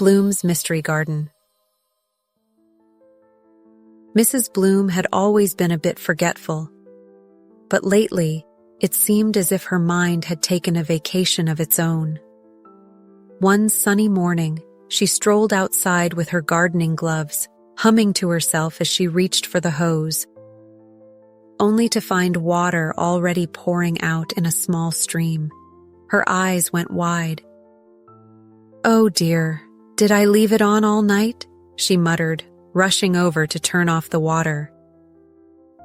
Bloom's Mystery Garden. Mrs. Bloom had always been a bit forgetful, but lately it seemed as if her mind had taken a vacation of its own. One sunny morning, she strolled outside with her gardening gloves, humming to herself as she reached for the hose, only to find water already pouring out in a small stream. Her eyes went wide. "Oh dear, did I leave it on all night?" she muttered, rushing over to turn off the water.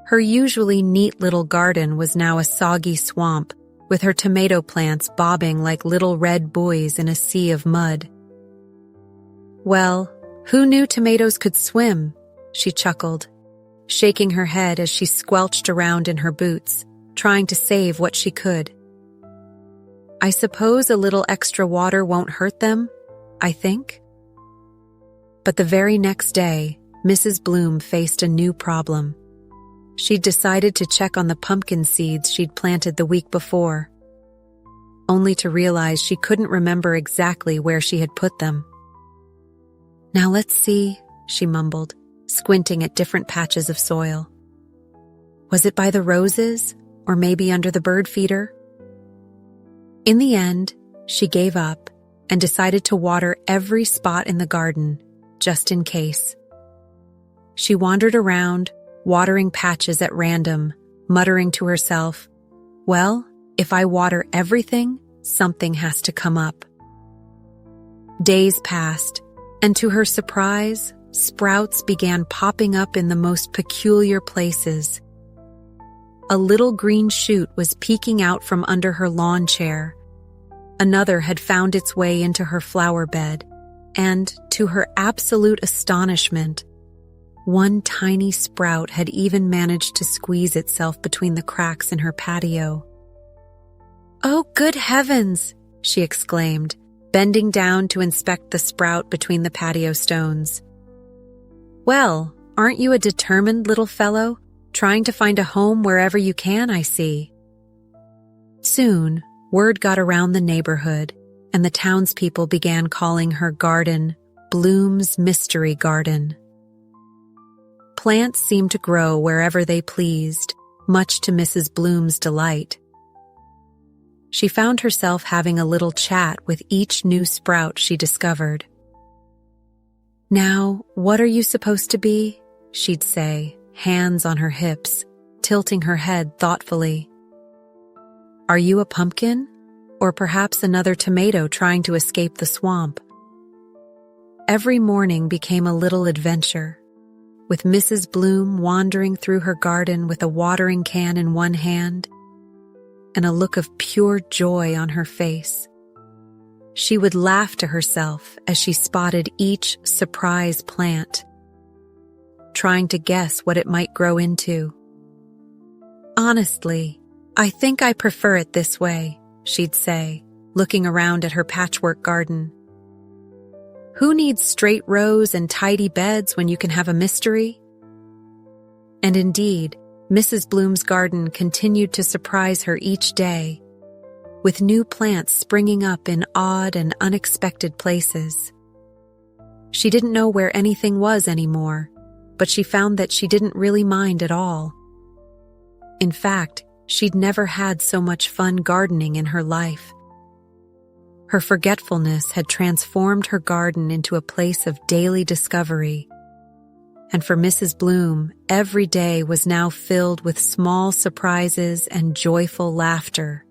Her usually neat little garden was now a soggy swamp, with her tomato plants bobbing like little red buoys in a sea of mud. "Well, who knew tomatoes could swim?" she chuckled, shaking her head as she squelched around in her boots, trying to save what she could. "I suppose a little extra water won't hurt them, I think." But the very next day, Mrs. Bloom faced a new problem. She'd decided to check on the pumpkin seeds she'd planted the week before, only to realize she couldn't remember exactly where she had put them. "Now let's see," she mumbled, squinting at different patches of soil. Was it by the roses, or maybe under the bird feeder? In the end, she gave up and decided to water every spot in the garden, just in case. She wandered around, watering patches at random, muttering to herself, "Well, if I water everything, something has to come up." Days passed, and to her surprise, sprouts began popping up in the most peculiar places. A little green shoot was peeking out from under her lawn chair. Another had found its way into her flower bed, and, to her absolute astonishment, one tiny sprout had even managed to squeeze itself between the cracks in her patio. "Oh, good heavens!" she exclaimed, bending down to inspect the sprout between the patio stones. "Well, aren't you a determined little fellow, trying to find a home wherever you can, I see." Soon, word got around the neighborhood, and the townspeople began calling her garden Bloom's Mystery Garden. Plants seemed to grow wherever they pleased, much to Mrs. Bloom's delight. She found herself having a little chat with each new sprout she discovered. "Now, what are you supposed to be?" she'd say, hands on her hips, tilting her head thoughtfully. "Are you a pumpkin? Or perhaps another tomato trying to escape the swamp?" Every morning became a little adventure, with Mrs. Bloom wandering through her garden with a watering can in one hand and a look of pure joy on her face. She would laugh to herself as she spotted each surprise plant, trying to guess what it might grow into. "Honestly, I think I prefer it this way," she'd say, looking around at her patchwork garden. "Who needs straight rows and tidy beds when you can have a mystery?" And indeed, Mrs. Bloom's garden continued to surprise her each day, with new plants springing up in odd and unexpected places. She didn't know where anything was anymore, but she found that she didn't really mind at all. In fact, she'd never had so much fun gardening in her life. Her forgetfulness had transformed her garden into a place of daily discovery, and for Mrs. Bloom, every day was now filled with small surprises and joyful laughter.